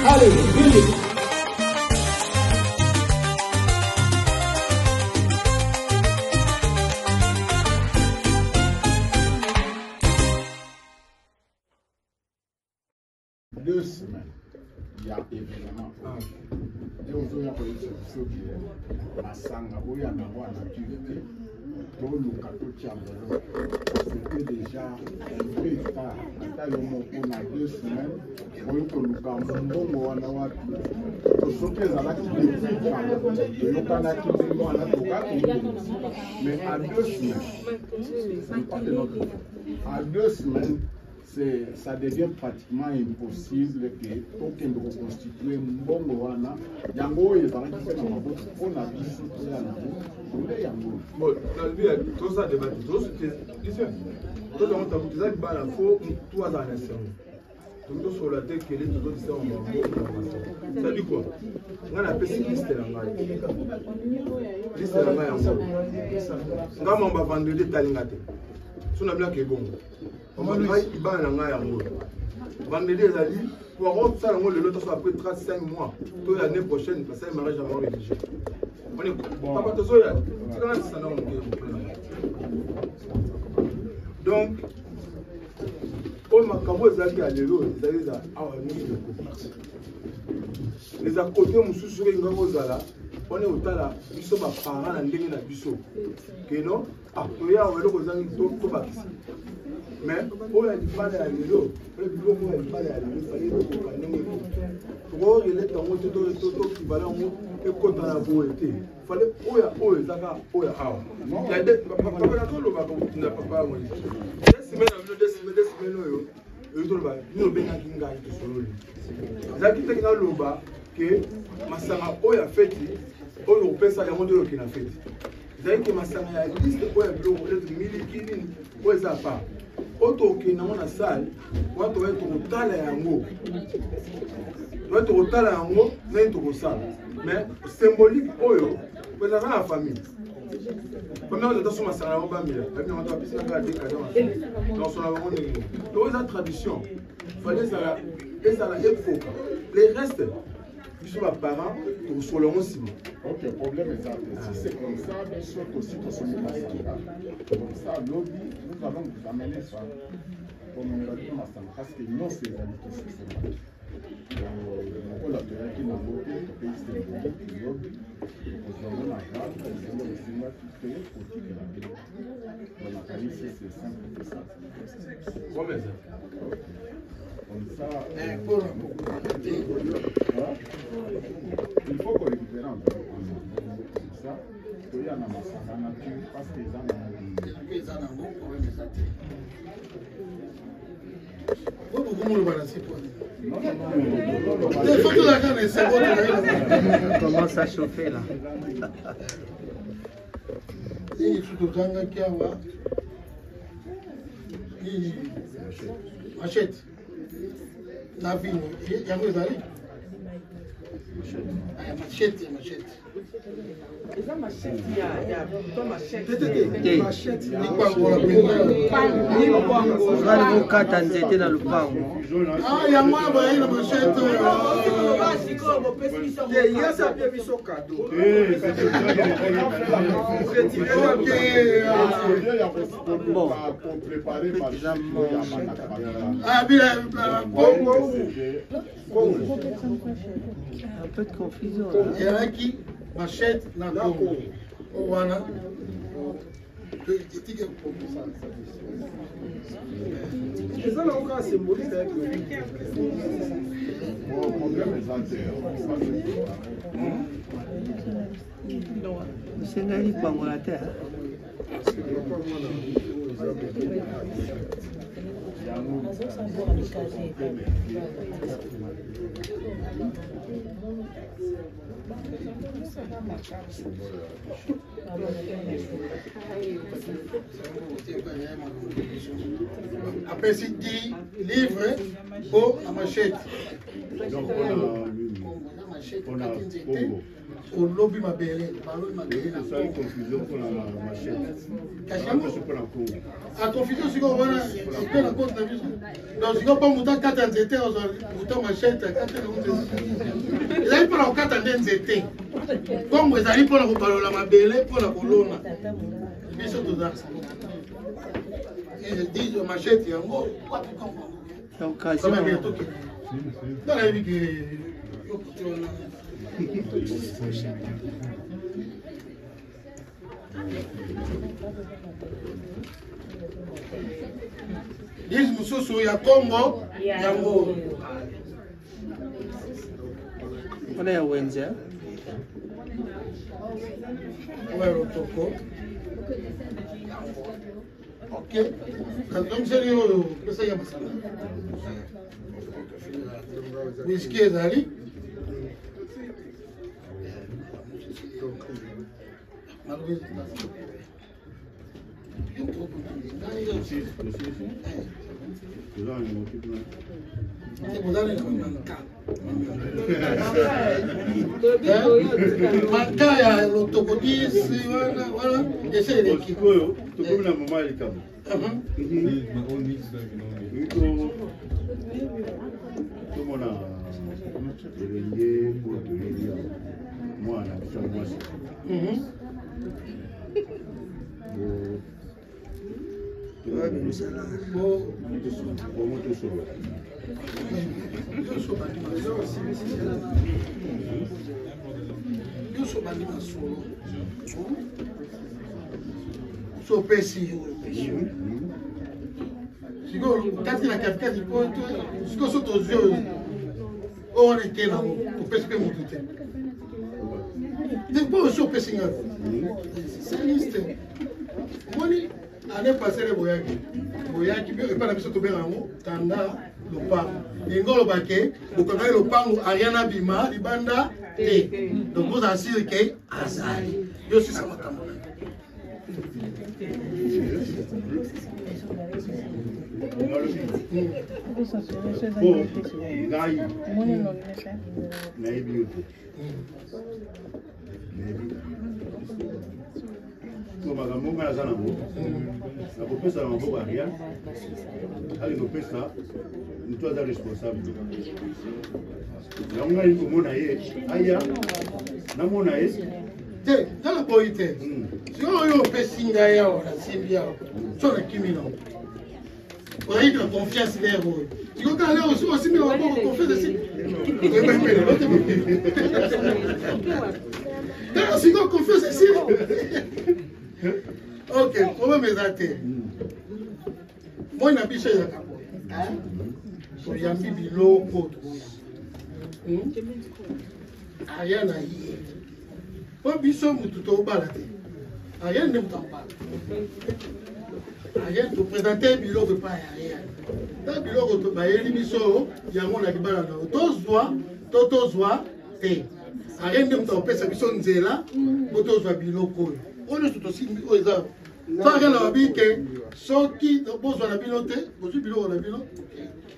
Allez, musique. Deux semaines, il y a évidemment et aujourd'hui, c'était déjà un vrai tard. On a 2 semaines, mais à 2 semaines, à 2 semaines, ça devient pratiquement impossible que aucun de reconstituer Mbongoana. Yango est dans on a vu tout ça débat, tout ça, tout sur la tête que les autres sont en ça dit quoi? On a appelé liste de la maille. Liste de la maille en gros. On va vendre des talingate. On a bien que bon. On va dire qu'il va en avoir en gros. Vendre des alliés pour avoir ça en gros le lot après 35 mois. Pour l'année prochaine parce que le mariage va rédigé. On est bon. Papa to soya. C'est quand même ça non. Donc les à côté on est au tala biso ba parents na ndenge na biso que non ah to ya welo ko zangi to bakisi mais on a dit pas à l'élo le bureau on a pas à l'élo fallait ko ndenge ko il est en moto to qui va là et ko dans la beauté fallait oya zaka oya ah il y a des papa na to lo ba ko na papa mo des semaines yo yo ba no benga kinga to solo zaki te na loba que masanga oya feti oyo pesa ya mondo ki na feti zaki masanga ya liste oya bilo peut-être milikini oya za pa oto ki na mona salle watu wetu kutala yango watu kutala yango na to kosala mais symbolique oyo pesa na famille. Comment on a dans son masala on va mieux on doit pisser la dans son avant on la tradition fallait ça et ça la époque les restes ils sont parents pour sur le aussi. Ok, le problème est ça. Si c'est comme ça, sauf aussi pour ce moment comme ça, lobby, nous allons vous amener ça comme on l'a dit parce que non c'est réalité systématique. On l'a dit qui n'a pas été au pays de lobby, nous avons la grave, nous avons le cinéma qui fait pour que la vie. On a qualifié c'est simple que ça. Combien ça? Comme ça, il faut qu'on récupère un peu comme ça. Il y a un massacre nature parce que les gens ont commence à chauffer là. Machette. La ville, il y a des alliés. Machette. Un peu de confusion. Il y en a qui m'achètent la Congo. Voilà. C'est ça encore symbolique avec le problème est c'est un gars qui la terre. Après, c'est 10 livres pour la machette. machette On a kati nzete Congo. olobi mabele balobi mabele na Ça une confusion pour la machette. kasi C'est yango pour la Congo. a confusion sikoyo wana sikoyo na koti na biso donc sikoyo mpo moto akata nzete ozwa moto machette akata nango nzete ezali mpona kokata nde nzete kongo ezali mpona kobalola mabele mpona kolona biso toza machette yango L'occasion. nayebi ke dise mosusu ya kongo yango On est à Wenzel. oya lotoko ok kanzomiseli oyo pesaki ya masanga wiski ezali maka ya lotoko 10 wana eseleki Oyo, tokomi na mama ya likambo. Tomona elenge oyo toyebi ya mwana biso ya mwasi. Bomotosolo. nyonso bandima solo sopesi sikoyo kati na katikati po sikoyo so tozwi oyo oyo wana eke nango topesi mpe motu te mpo osi opesi nga saliste omoni ane pasere boyaki epa na biso tobenga yango tanda lopango lingo olobake bokangai lopango ariana bima libanda te donc vous assure ke azali yo sisa makambo ngai nayebi yo te so makambo ngai naza nango nakopesa na maboko ya rien alingi kopesa moto aza responsable yango ngai komona ye aya namona ye te tala boyi te sikoyo oyo opesi ngai awa nasimbi awa so nakimi nango oyebi na confiance lere oyo sikoyo kala lere osi osimbi na maboko confiance esi oyebapele lote tala sikoyo confiance esi ok problème eza te moi na biso ezaka boye toyambi biloko aya na ye po biso mutu tobala te aya nde mutu ambala aya topresente biloko epai ya aya ta biloko bayeli biso yango na libala nao tozwa to tozwa te aya nde mutu akopesa biso nzela po tozwa biloko oyo oyo nyonso tosimbi oyo eza soki na babi ke soki bozwa na bino te bozwi biloko na bino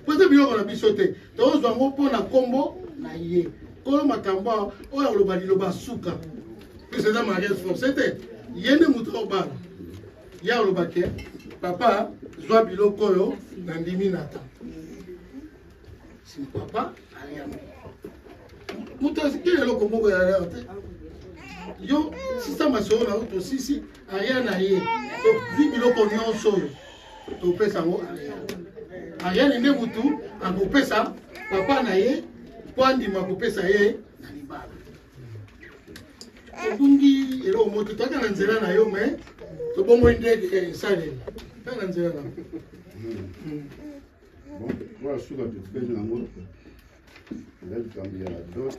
po eza biloko na biso te tozwa yango mpo na nkombo na ye kolo makambo oyo aloba liloba suka biso eza mariage forcé te ye nde moto obala ye aloba ke papa zwa biloko oyo na ndimi na ta si papa aliamo moto asiki eloko moko ya leo te yo sisa masolo na oyo tosisi aria na ye tozwi biloko nyonso oyo topesa yango ariane nde mutu akopesa papa na ye mpo andima akopesa ye na libala tobungi eloko moto toaka na nzela na yo me tobongoi ndenge esaleli ta na nzela na bon voilà suka topesi nango eza likambo ya dot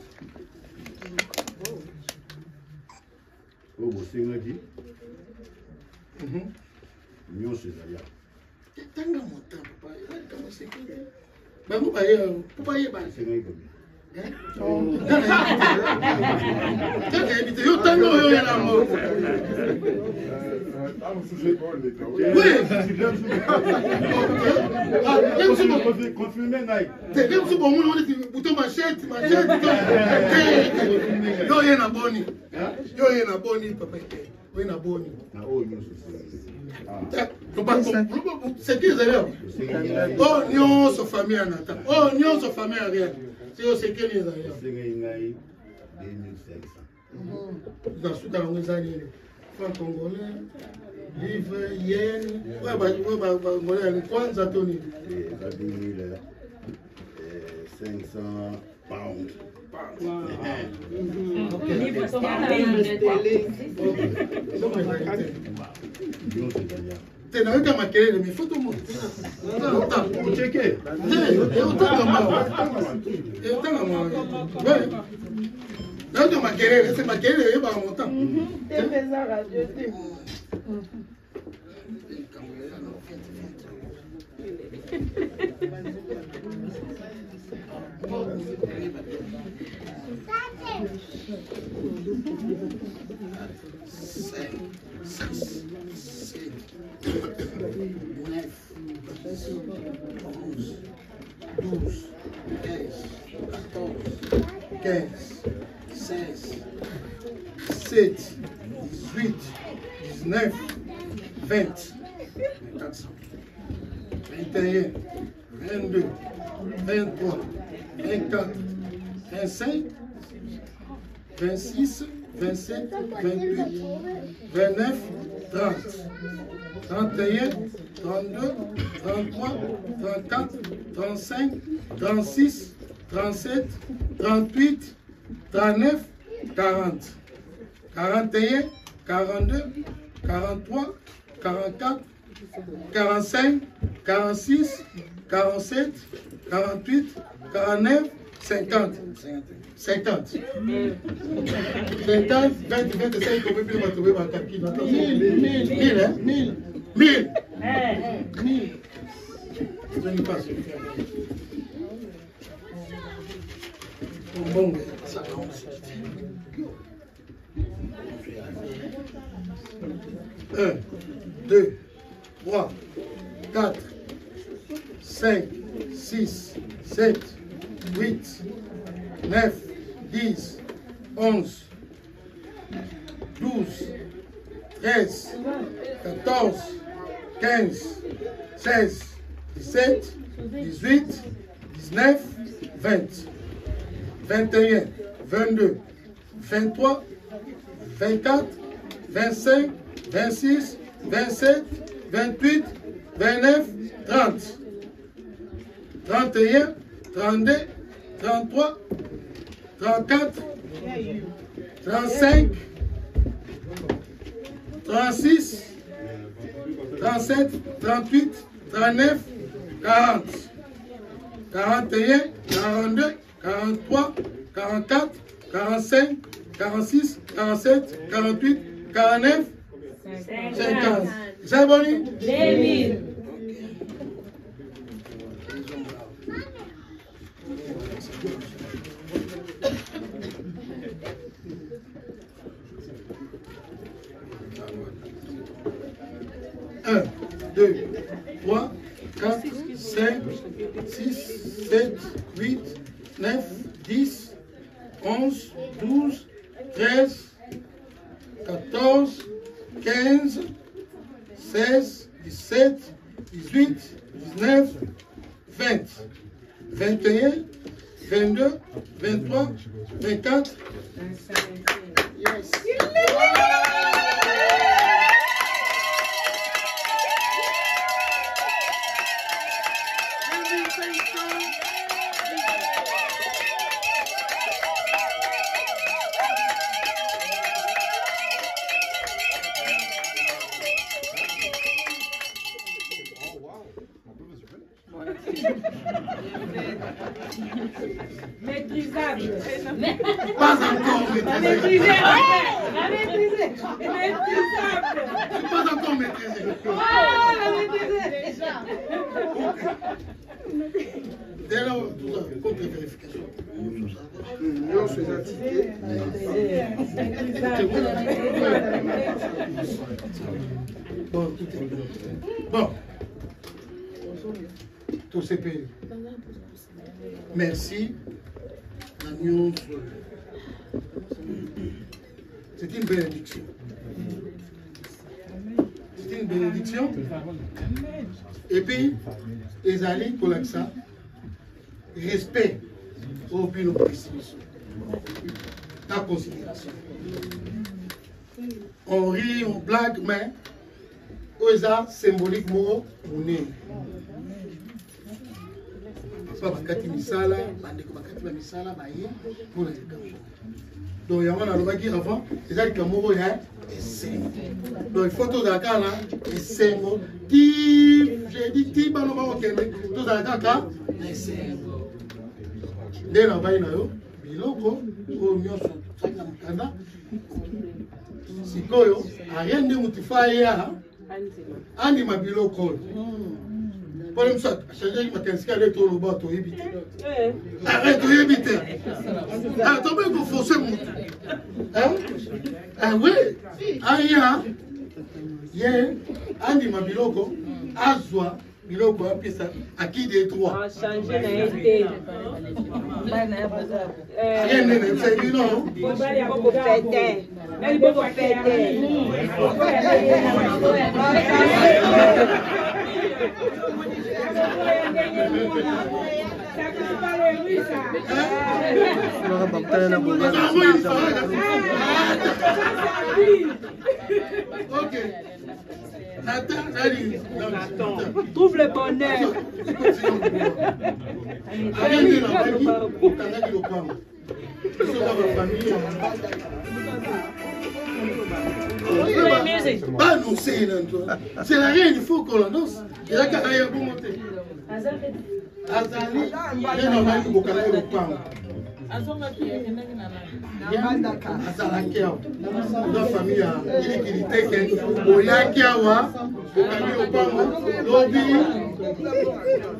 oyo bosengaki nyonso ezali awa tanga mota papa eza likambo sekete bango baye po bayeba esengaki komi Kaka habité, yo tango yo yana mo. Confirmé naï. C'est comme si bon on dit bouton machette. Yo yana boni. Yo yana boni papa. Yo yana boni. Na o nyo c'est qui les élèves? Oh, nous sommes famille en attente. Oh, nous sommes famille en rien. C'est qui les élèves? C'est 2500. Dans ce cas, on est allé. Franc congolais, livre, yen. Ouais, bah, kwanza Tony. 500 pounds. T'es dans ma querelle, mais faut tout le monde. Checker. Dans ma querelle, c'est ma querelle, il va monter. Maîtrisable. Pas encore maîtrisé. Maîtrisable. Pas encore maîtrisé. Ah, la maîtrisée. Dès là, tout ça. contre-vérification. Non, c'est ticket. Bon, tout est bien. Bon. Tous ces pays. Merci. L'agneau. C'est une bénédiction. C'est une bénédiction. Et puis, les alliés pour ça, respect au plus précis. Ta considération. On rit, on blague, mais ça symboliquement, on est. Pas bakati misala, bandeko bakati la misala, baye, pour les éducation. Donc, il y a un avant, c'est ça que Moro est donc il faut tout d'accord là, et c'est bon. J'ai dit, ti ba no ba okende, tout d'accord là, et c'est bon. Dès la baille na yo, biloko, o nyoso, saka mukanda. Sikoyo, rien de mutifai ya, ani mabiloko. Pour le moment, changer ma canne avec tout le bateau éviter. Arrête de éviter. Attends, mais vous forcez mon. Hein? Ah oui. Ah ya. Yeah. Andi ma biloko. Azwa. Biloko a pisa. À qui des trois? Changer na été. Rien n'est fait, non? Beaucoup fêter. Mais beaucoup fêter. Ok. Trouve le bonheur. C'est la reine, il faut qu'on la danse. Et là, quand il y a bon monter. Azali, il y a un mari qui a le pain. La famille a dit Oyakiawa, Lobi,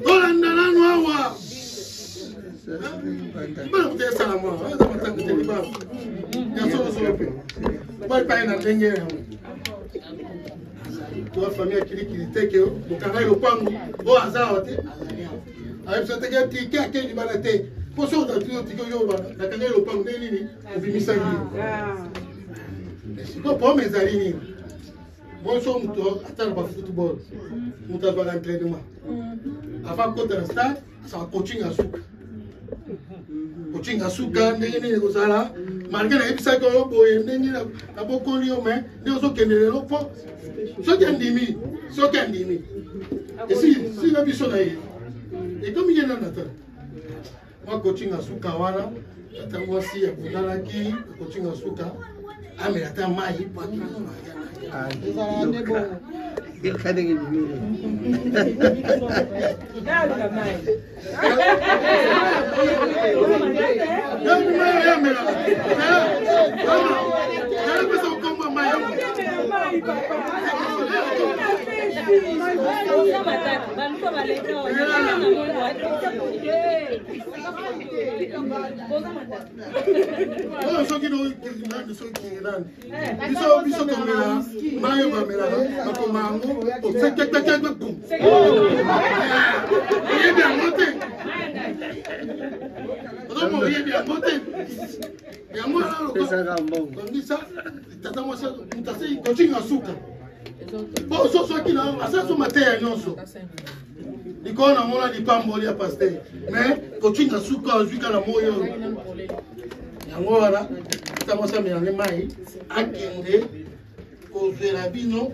Olandalanoa. La famille qui était que le canal au pan, au hasard, avec ce qui a été balaté. Pour ça, on a dit que la canal au pan, et puis mis ça. C'est pas mes amis. Moi, je suis attends le football. Nous avons l'entraînement. Avant qu'on ait un stade, ça va coaching à souk. Coaching à souk, malgré la épisode qu'on a beaucoup de gens, mais nous avons des gens. Ce qui est dimi. Et si la mission est, et comme il y a un attend, moi coaching à Souka, voilà, j'attends moi si à Boudalaki, coaching à Souka, ah mais attends, moi il pas qu'il bon, so qui là, ça sont matières nyonso. Iko na mona di pamboli ya pasteur. Mais coaching à souka jusqu'à la moyo. Yango wala, ça moi ça me na mai akende ko vera bino.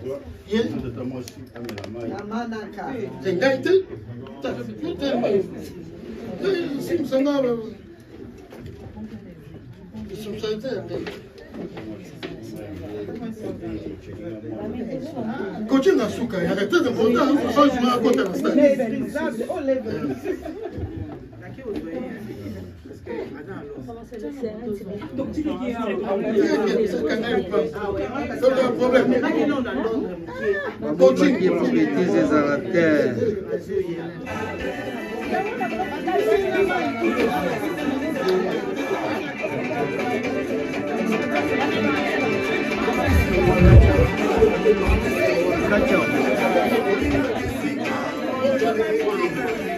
Ye C'est moi aussi caméraman. c'est ngaite. Ça fait putain mai. Sim sanga. Sim sanga. Coaching à Souka, il y a très important, il faut jouer à côté de la stade. C'est un problème. Coaching, il faut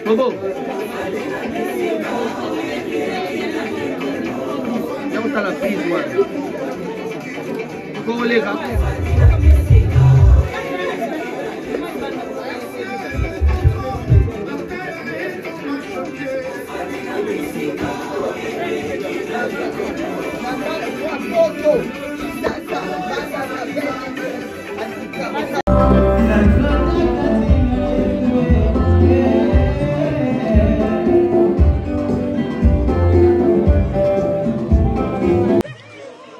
Bobo. Ya está la pizza, igual. ¿Cómo le va?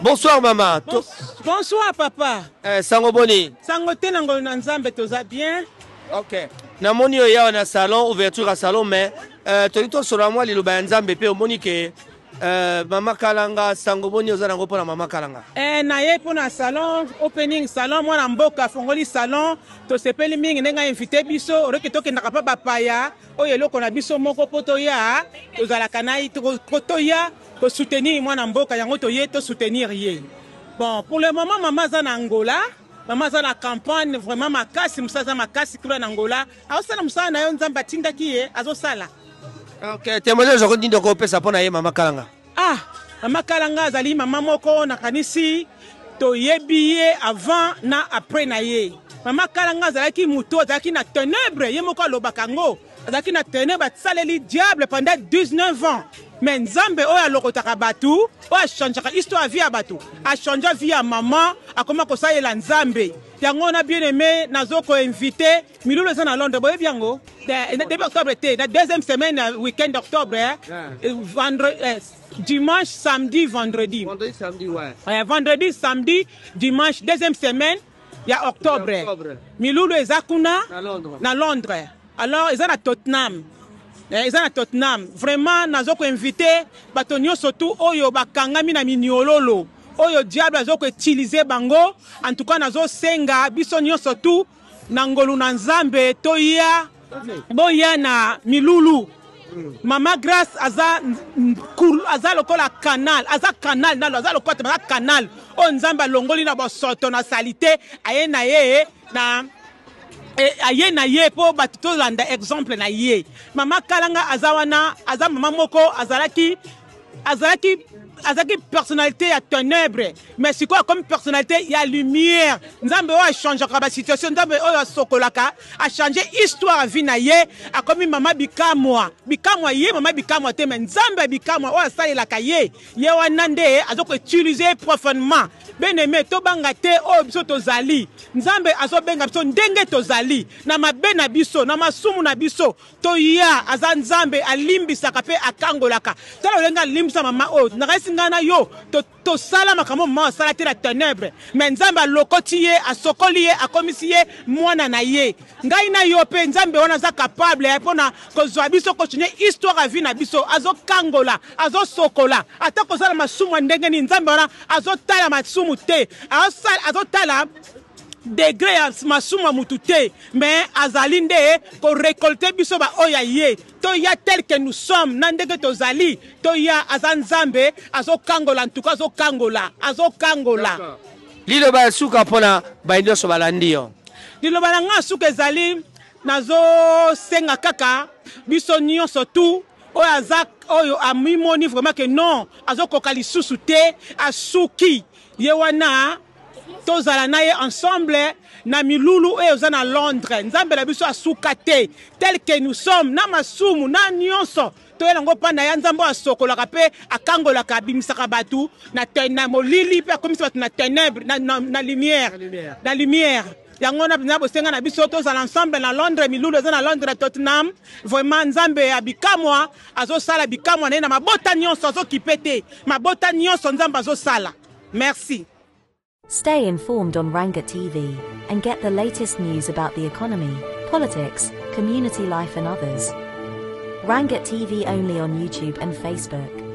Bonsoir maman. Bonsoir papa. Sango boni. Sango te nango na nzambe toza bien. Ok. Na moni yo ya na salon, ouverture à salon, mais tolito solo moi liloba ya nzambe pe omoni ke mama Kalanga sango boni oza nango pona mama Kalanga. Na ye pona salon, opening salon, mwana mboka fongoli salon, to sepeli mingi nenga invité biso, oreke toke nakapa bapaya, oyo eloko na biso moko poto ya, tozalaka na koto ya, ko soutenir mwana mboka yango to ye to soutenir ye. Bon, pour le moment maman za na Angola, maman za na campagne vraiment makasi musaza makasi kula na Angola. Aosala musala na yo nzamba tinda ki ye azosala. Ok, témoignage ko ndindo ko pesa pona ye mama Kalanga. Mama Kalanga azali mama moko na kanisi to yebi ye avant na après na ye. Mama Kalanga azalaki muto azalaki na ténèbres ye moko alobaka ngo. Azalaki na ténèbres saleli diable pendant 19 ans. Mais Nzambe oya lokotaka batu, oya changeaka histoire vie ya batu. A changer vie ya maman, a comment ko sa yela Nzambe. Yango na bien aimé nazo ko invité Milulu za na Londres boye biango. Début octobre été, la deuxième semaine week-end d'octobre, dimanche, samedi, vendredi. Vendredi, samedi, ouais. Vendredi, samedi, dimanche, deuxième semaine, il y a octobre. Milulu ezakuna na Londres. Alors, ils sont à Tottenham. Ils sont à Tottenham. Vraiment, nous avons invité Batonio surtout Oyo Bakangami na Miniololo. Oyo diable a utilisé bango. En tout cas, nous avons senga bisonio surtout Nangolu na Nzambe Toya Boya na Milulu. Mama Grace aza lokola canal, aza canal na aza lokola canal. O Nzamba longoli na bosoto na salite ayena ye na aye na ye po batuto landa exemple na ye. Mama Kalanga azawana aza mama moko azalaki personnalité à ténèbres, mais c'est quoi comme personnalité? Il y a lumière. Nzambe a changé la situation. Nzambe a sokolaka a changé histoire vie na ye. A comme maman bikamwa ye maman bikamwa te mais Nzambe bikamwa o sala la kaye. Ye wanande azoko utiliser profondément. Ben aimé to banga te o biso tozali. Nzambe azo benga biso ndenge tozali. Na mabe na biso, na masumu na biso. To ya aza Nzambe alimbisaka pe akangolaka. Tala lenga limbisa mama o. Ngana yo to sala makamo mama sala te la ténèbres mais Nzambe lokoti ye asokoli ye akomisi ye mwana na ye ngai na yo pe Nzambe wana za capable pona kozwa biso continuer histoire à vie na biso azo kangola azo sokola ata kozala masumu ndenge ni Nzambe wana azo tala masumu te azo tala degré ya masumu mutu te mais azalinde ko récolter biso ba oya ye to ya tel que nous sommes nandege tozali to ya azanzambe azo kangola en tout cas azo kangola lilo ba suka pona ba ndio so balandio lilo balanga suka ezali nazo senga kaka biso nyonso tu oyo azak oyo amimoni vraiment que non azo kokali susu te asuki ye wana tozala na ye ensemble na Milulu e oza na Londres Nzambe la biso asuka te tel que nous sommes na masumu na nyonso toyelango panda ya Nzambe asokolaka pe akangolaka abimisaka batu na molili pe akomisa batu na ténèbres na lumière yango na bosenga na biso tozala ensemble na Londres Milulu oza na Londres Tottenham vraiment Nzambe abikamwa azosala bikamwa na mabota nyonso azokipe te mabota nyonso Nzambe azosala. Merci. Stay informed on Ranga TV and get the latest news about the economy, politics, community life and others. Ranga TV only on YouTube and Facebook.